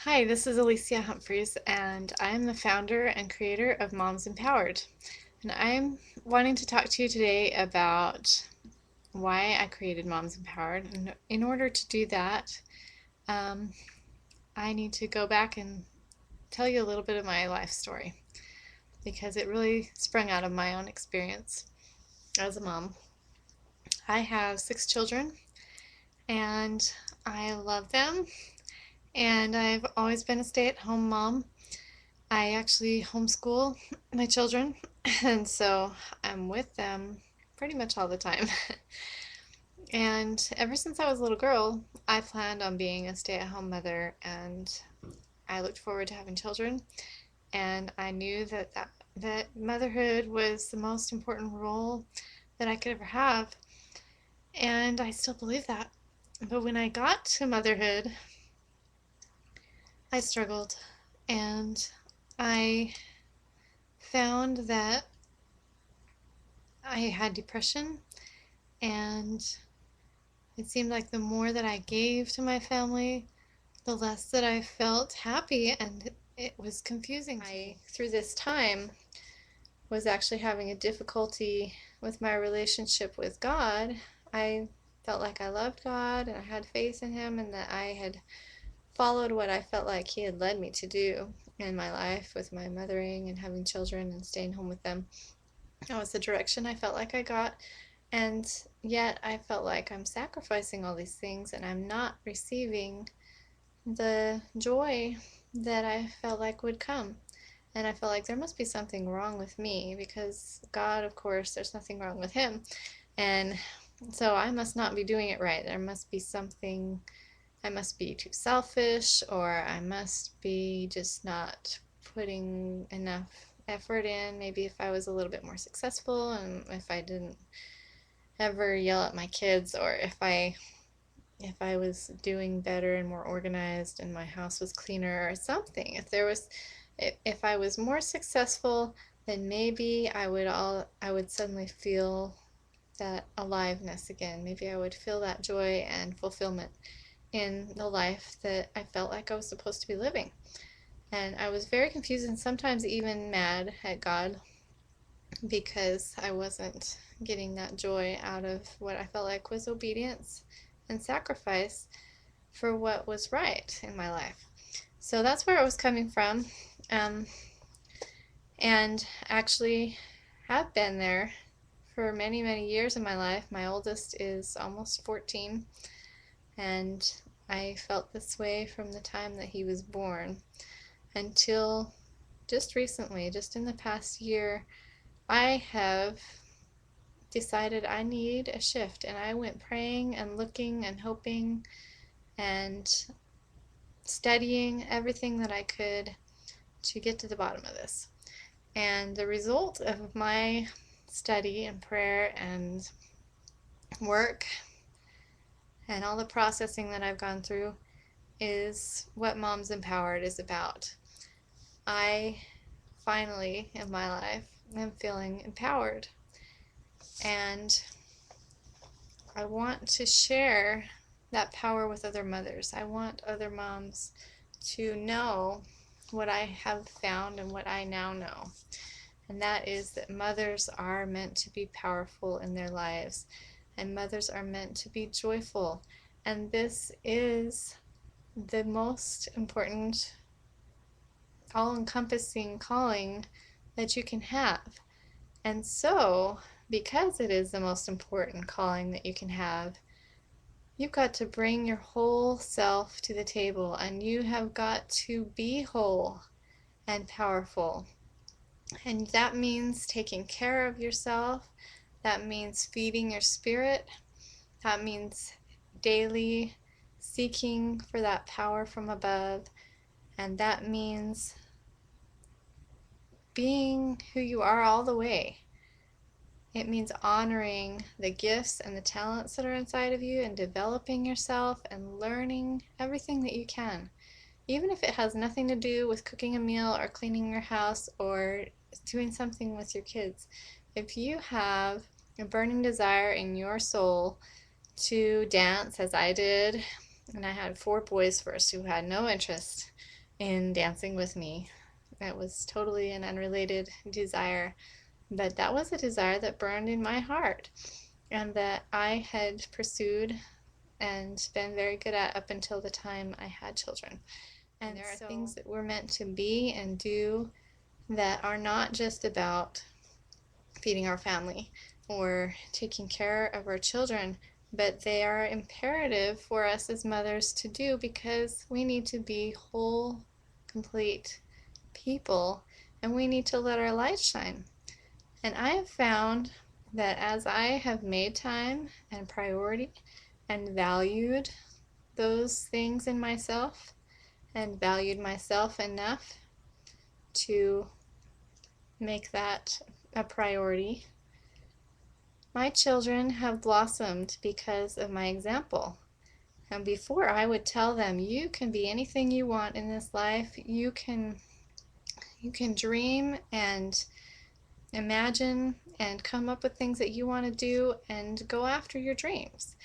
Hi, this is Alysia Humphries, and I'm the founder and creator of Moms Empowered. And I'm wanting to talk to you today about why I created Moms Empowered. And in order to do that, um, I need to go back and tell you a little bit of my life story because it really sprung out of my own experience as a mom. I have 6 children, and I love them, and I've always been a stay-at-home mom. I actually homeschool my children, and so I'm with them pretty much all the time. And ever since I was a little girl, I planned on being a stay-at-home mother, and I looked forward to having children. And I knew that motherhood was the most important role that I could ever have, and I still believe that. But when I got to motherhood, I struggled, and I found that I had depression, and it seemed like the more that I gave to my family, the less that I felt happy, and it was confusing. Through this time, was actually having a difficulty with my relationship with God. I felt like I loved God and I had faith in Him, and that I had followed what I felt like He had led me to do in my life with my mothering and having children and staying home with them. That was the direction I felt like I got. And yet I felt like I'm sacrificing all these things and I'm not receiving the joy that I felt like would come. And I felt like there must be something wrong with me because God, of course, there's nothing wrong with Him. And so I must not be doing it right. There must be something, I must be too selfish, or I must be just not putting enough effort in. Maybe if I was a little bit more successful and if I didn't ever yell at my kids, or if I was doing better and more organized and my house was cleaner or something. If I was more successful, then maybe I would suddenly feel that aliveness again. Maybe I would feel that joy and fulfillment in the life that I felt like I was supposed to be living. And I was very confused and sometimes even mad at God because I wasn't getting that joy out of what I felt like was obedience and sacrifice for what was right in my life. So that's where it was coming from, um, and actually have been there for many, many years in my life. My oldest is almost 14, and I felt this way from the time that he was born until just recently, just in the past year, I have decided I need a shift, and I went praying and looking and hoping and studying everything that I could to get to the bottom of this. And the result of my study and prayer and work and all the processing that I've gone through is what Moms Empowered is about. I finally, in my life, am feeling empowered. And I want to share that power with other mothers. I want other moms to know what I have found and what I now know. And that is that mothers are meant to be powerful in their lives, and mothers are meant to be joyful. And this is the most important, all-encompassing calling that you can have. And so, because it is the most important calling that you can have, you've got to bring your whole self to the table, and you have got to be whole and powerful. And that means taking care of yourself. That means feeding your spirit. That means daily seeking for that power from above. And that means being who you are all the way. It means honoring the gifts and the talents that are inside of you and developing yourself and learning everything that you can. Even if it has nothing to do with cooking a meal or cleaning your house or doing something with your kids. If you have a burning desire in your soul to dance, as I did, And I had 4 boys first who had no interest in dancing with me. That was totally an unrelated desire, but that was a desire that burned in my heart and that I had pursued and been very good at up until the time I had children. And there are things that we're meant to be and do that are not just about feeding our family or taking care of our children, but they are imperative for us as mothers to do because we need to be whole, complete people and we need to let our light shine. And I have found that as I have made time and priority and valued those things in myself and valued myself enough to make that a priority, my children have blossomed because of my example. And before I would tell them, you can be anything you want in this life. You can dream and imagine and come up with things that you want to do and go after your dreams.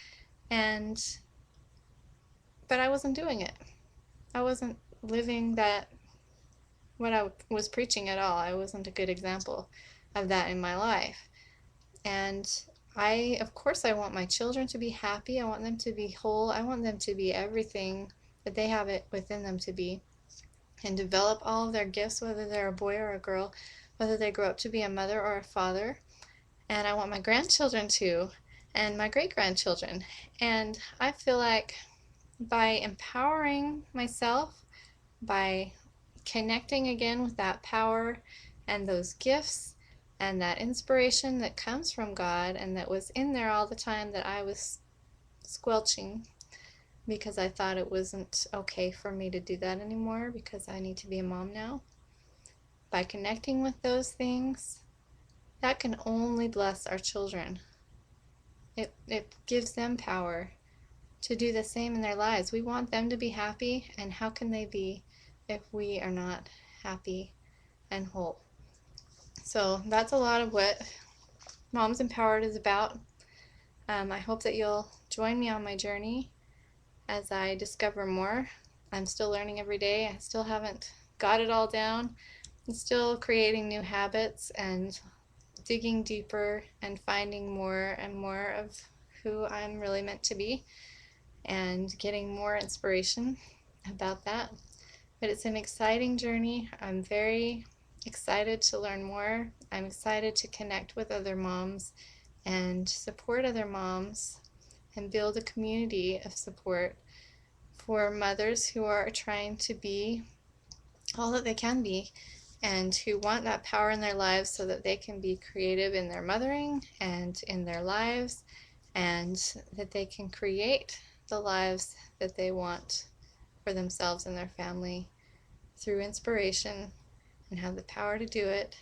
But I wasn't doing it. I wasn't living that what I was preaching at all. I wasn't a good example of that in my life. And of course, I want my children to be happy. I want them to be whole. I want them to be everything that they have it within them to be and develop all of their gifts, whether they're a boy or a girl, whether they grow up to be a mother or a father. And I want my grandchildren to, and my great-grandchildren. And I feel like by empowering myself, by connecting again with that power and those gifts and that inspiration that comes from God and that was in there all the time that I was squelching because I thought it wasn't okay for me to do that anymore because I need to be a mom now. By connecting with those things, that can only bless our children. It gives them power to do the same in their lives. We want them to be happy, and how can they be if we are not happy and whole? So that's a lot of what Moms Empowered is about. I hope that you'll join me on my journey as I discover more. I'm still learning every day. I still haven't got it all down. I'm still creating new habits and digging deeper and finding more and more of who I'm really meant to be and getting more inspiration about that. But it's an exciting journey. I'm very excited to learn more. I'm excited to connect with other moms and support other moms and build a community of support for mothers who are trying to be all that they can be and who want that power in their lives so that they can be creative in their mothering and in their lives and that they can create the lives that they want for themselves and their family through inspiration and have the power to do it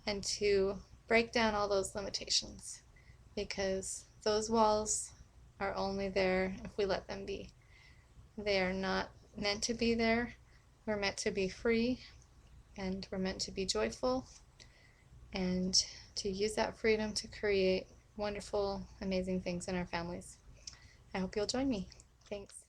and to break down all those limitations because those walls are only there if we let them be. They are not meant to be there. We're meant to be free and we're meant to be joyful and to use that freedom to create wonderful, amazing things in our families. I hope you'll join me. Thanks.